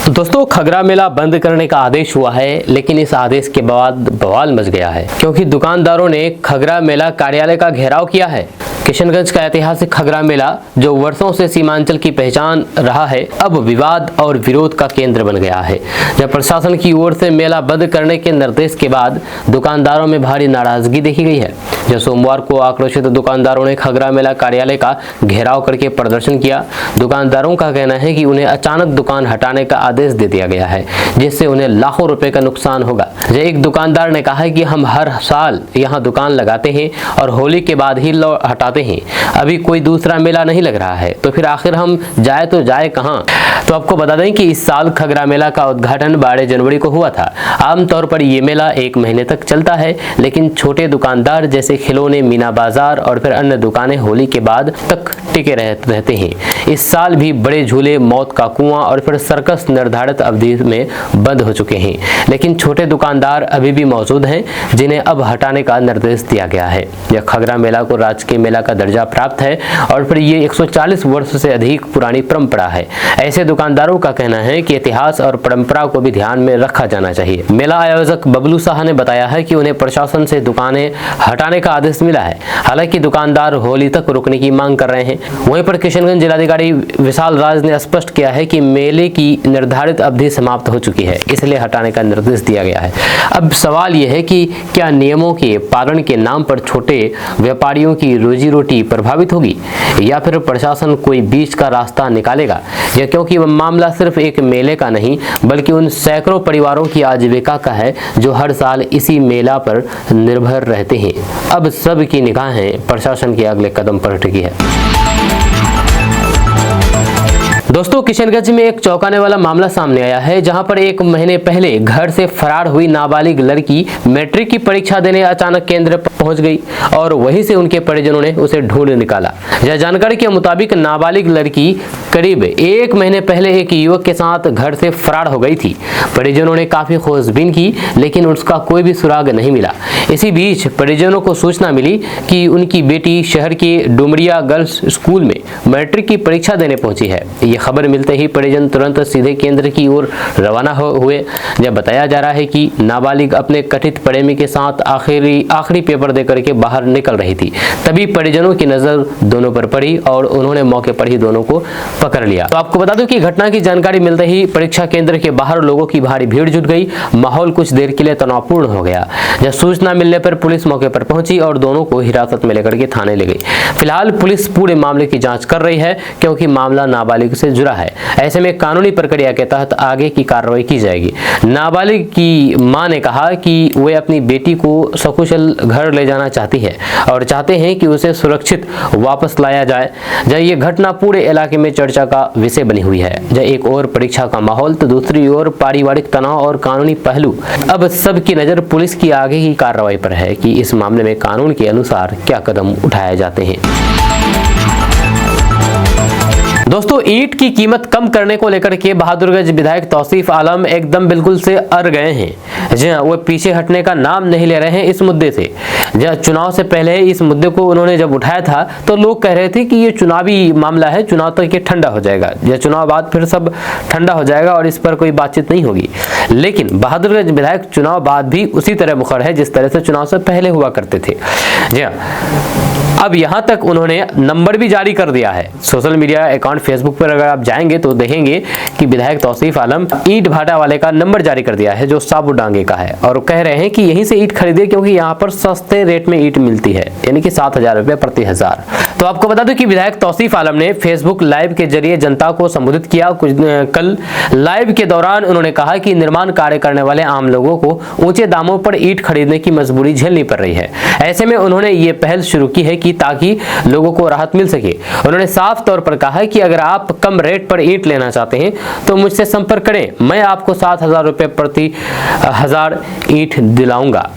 तो दोस्तों, खगरा मेला बंद करने का आदेश हुआ है, लेकिन इस आदेश के बाद बवाल मच गया है, क्योंकि दुकानदारों ने खगरा मेला कार्यालय का घेराव किया है। किशनगंज का ऐतिहासिक खगरा मेला, जो वर्षों से सीमांचल की पहचान रहा है, अब विवाद और विरोध का केंद्र बन गया है। जब प्रशासन की ओर से मेला बंद करने के निर्देश के बाद दुकानदारों में भारी नाराजगी देखी गई है। जब सोमवार को आक्रोशित दुकानदारों ने खगरा मेला कार्यालय का घेराव करके प्रदर्शन किया। दुकानदारों का कहना है कि उन्हें अचानक दुकान हटाने का आदेश दे दिया गया है, जिससे उन्हें लाखों रुपए का नुकसान होगा। एक दुकानदार ने कहा है कि हम हर साल यहाँ दुकान लगाते हैं और होली के बाद ही हटाते हैं। अभी कोई दूसरा मेला नहीं लग रहा है, तो फिर आखिर हम जाए तो जाए कहाँ। तो आपको बता दें कि इस साल खगरा मेला का उद्घाटन 12 जनवरी को हुआ था। आमतौर पर ये मेला 1 महीने तक चलता है, लेकिन छोटे दुकानदार जैसे खिलौने, मीना बाजार और फिर अन्य दुकानें होली के बाद तक टिके रहते हैं। इस साल भी बड़े झूले, मौत का कुआं और फिर सर्कस निर्धारित अवधि में बंद हो चुके हैं, लेकिन छोटे दुकानदार अभी भी मौजूद हैं, जिन्हें अब हटाने का निर्देश दिया गया है। यह खगरा मेला को राजकीय मेला का दर्जा प्राप्त है और फिर ये 140 वर्ष से अधिक पुरानी परंपरा है। ऐसे दुकानदारों का कहना है कि इतिहास और परंपरा को भी ध्यान में रखा जाना चाहिए। मेला आयोजक बबलू साहा ने बताया है कि उन्हें प्रशासन से दुकानें हटाने का आदेश मिला है। हालांकि दुकानदार होली तक रुकने की मांग कर रहे हैं। वहीं पर किशनगंज जिलाधिकारी विशाल राज ने स्पष्ट किया है कि मेले की निर्धारित अवधि समाप्त हो चुकी है, इसलिए हटाने का निर्देश दिया गया है। अब सवाल यह है कि क्या नियमों के पालन के नाम पर छोटे व्यापारियों की रोजी रोटी प्रभावित होगी, या फिर प्रशासन कोई बीच का रास्ता निकालेगा। यह क्योंकि मामला सिर्फ एक मेले का नहीं, बल्कि उन सैकड़ों परिवारों की आजीविका का है, जो हर साल इसी मेला पर निर्भर रहते हैं। अब सब की निगाहें प्रशासन के अगले कदम पर टिकी है। दोस्तों, किशनगंज में एक चौंकाने वाला मामला सामने आया है, जहां पर 1 महीने पहले घर से फरार हुई नाबालिग लड़की मैट्रिक की परीक्षा देने अचानक केंद्र पहुंच गई और वहीं से उनके परिजनों ने उसे ढूंढ निकाला। यह जानकारी के मुताबिक नाबालिग लड़की करीब 1 महीने पहले एक युवक के साथ घर से फरार हो गई थी। परिजनों ने काफी खोजबीन की, लेकिन उसका कोई भी सुराग नहीं मिला। इसी बीच परिजनों को सूचना मिली कि उनकी बेटी शहर के डुमरिया गर्ल्स स्कूल में मैट्रिक की परीक्षा देने पहुंची है। यह खबर मिलते ही परिजन तुरंत सीधे केंद्र की ओर रवाना हुए। जब बताया जा रहा है कि नाबालिग अपने कथित प्रेमी के साथ आखिरी पेपर देकर के बाहर निकल रही थी, तभी परिजनों की नजर दोनों पर पड़ी और उन्होंने मौके पर ही दोनों को पकड़ लिया। तो आपको बता दूं कि घटना की जानकारी मिलते ही परीक्षा केंद्र के बाहर लोगों की भारी भीड़ जुट गई। माहौल कुछ देर के लिए तनावपूर्ण हो गया। जब सूचना मिलने पर पुलिस मौके पर पहुंची और दोनों को हिरासत में लेकर के थाने ले गई। फिलहाल पुलिस पूरे मामले की जांच कर रही है, क्योंकि मामला नाबालिग से जुड़ा है। ऐसे में कानूनी प्रक्रिया के तहत आगे की कार्रवाई की जाएगी। नाबालिग की मां ने कहा कि वे अपनी बेटी को सकुशल घर ले जाना चाहती है और चाहते हैं कि उसे सुरक्षित वापस लाया जाए। जब ये घटना पूरे इलाके में चर्चा का विषय बनी हुई है। जब एक और परीक्षा का माहौल, तो दूसरी ओर पारिवारिक तनाव और कानूनी पहलू। अब सबकी नजर पुलिस की आगे की कार्रवाई पर है कि इस मामले में कानून के अनुसार क्या कदम उठाए जाते हैं। दोस्तों, ईंट की कीमत कम करने को लेकर के बहादुरगंज विधायक तौसीफ आलम एकदम बिल्कुल से अड़ गए हैं। जी हाँ, वो पीछे हटने का नाम नहीं ले रहे हैं इस मुद्दे से। जब चुनाव से पहले इस मुद्दे को उन्होंने जब उठाया था, तो लोग कह रहे थे कि ये चुनावी मामला है, चुनाव तक ये ठंडा हो जाएगा, या चुनाव बाद फिर सब ठंडा हो जाएगा और इस पर कोई बातचीत नहीं होगी। लेकिन बहादुरगंज विधायक चुनाव बाद भी उसी तरह मुखर है जिस तरह से चुनाव से पहले हुआ करते थे। जी हाँ, अब यहाँ तक उन्होंने नंबर भी जारी कर दिया है। सोशल मीडिया अकाउंट फेसबुक पर अगर आप जाएंगे तो देखेंगे कि विधायक तौसीफ आलम ईंट भाटा वाले का नंबर जारी कर दिया है जो साबुडांगे का है, और कह रहे हैं कि यहीं से ईंट खरीदे क्योंकि यहाँ पर सस्ते रेट में ईंट मिलती है, यानी कि 7,000 रुपए प्रति हजार। तो आपको बता दूं कि विधायक तौसीफ आलम ने फेसबुक लाइव के जरिए जनता को संबोधित किया। कल लाइव के दौरान उन्होंने कहा कि निर्माण कार्य करने वाले आम लोगों को ऊंचे दामों पर ईंट खरीदने की मजबूरी झेलनी पड़ रही है। ऐसे में उन्होंने ये पहल शुरू की है कि ताकि लोगों को राहत मिल सके। उन्होंने साफ तौर पर कहा कि अगर आप कम रेट पर ईंट लेना चाहते हैं तो मुझसे संपर्क करें, मैं आपको 7,000 रुपए प्रति हजार ईंट दिलाऊंगा।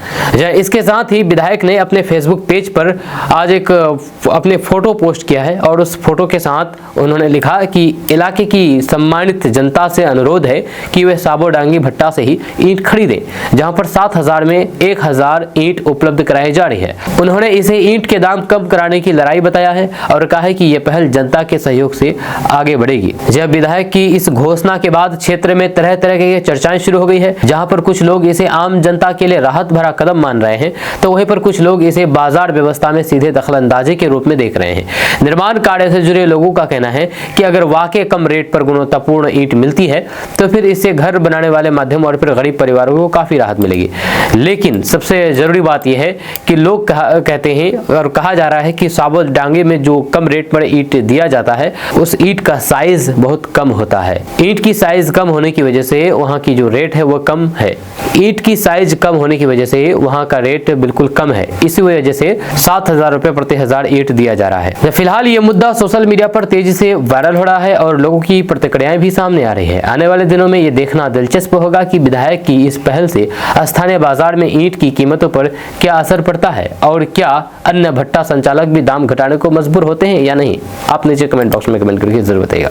इसके साथ ही विधायक ने अपने फेसबुक पेज पर आज एक अपने फोटो पोस्ट किया है, और उस फोटो के साथ उन्होंने लिखा कि इलाके की सम्मानित जनता से अनुरोध है कि वे साबुडांगी भट्टा से ही ईंट खरीदें, जहां पर 7,000 में 1,000 ईंट उपलब्ध कराई जा रही है। उन्होंने इसे ईंट के दाम कम कराने की लड़ाई बताया है और कहा है कि यह पहल जनता के सहयोग से आगे बढ़ेगी। जब विधायक की इस घोषणा के बाद क्षेत्र में तरह तरह की चर्चाएं शुरू हो गई है, जहां पर कुछ लोग इसे आम जनता के लिए राहत भरा कदम मान रहे हैं, तो वहीं पर कुछ लोग इसे बाजार व्यवस्था में सीधे दखलंदाजी के रूप में देख रहे हैं। निर्माण कार्य से जुड़े लोगों का कहना है कि अगर वाकई कम रेट पर गुणवत्तापूर्ण ईंट मिलती है तो फिर इससे घर बनाने वाले मध्यम और फिर गरीब परिवारों को काफी राहत मिलेगी। लेकिन सबसे जरूरी बात यह है कि लोग कहते हैं और कहा जा रहा है कि साबुडांगे में जो कम रेट पर ईंट दिया जाता है उस ईंट का साइज बहुत कम होता है। ईंट की साइज कम होने की वजह से वहाँ की जो रेट है वो कम है। ईंट की साइज कम होने की वजह से वहाँ का रेट बिल्कुल कम है, इसी वजह से 7,000 रुपए प्रति हजार ईंट दिया जा रहा है। फिलहाल ये मुद्दा सोशल मीडिया पर तेजी से वायरल हो रहा है और लोगों की प्रतिक्रियाएं भी सामने आ रही है। आने वाले दिनों में ये देखना दिलचस्प होगा कि विधायक की इस पहल से स्थानीय बाजार में ईंट की कीमतों पर क्या असर पड़ता है और क्या अन्य भट्टा संचालक भी दाम घटाने को मजबूर होते हैं या नहीं। आप नीचे कमेंट बॉक्स में कमेंट करके जरूर बताइएगा।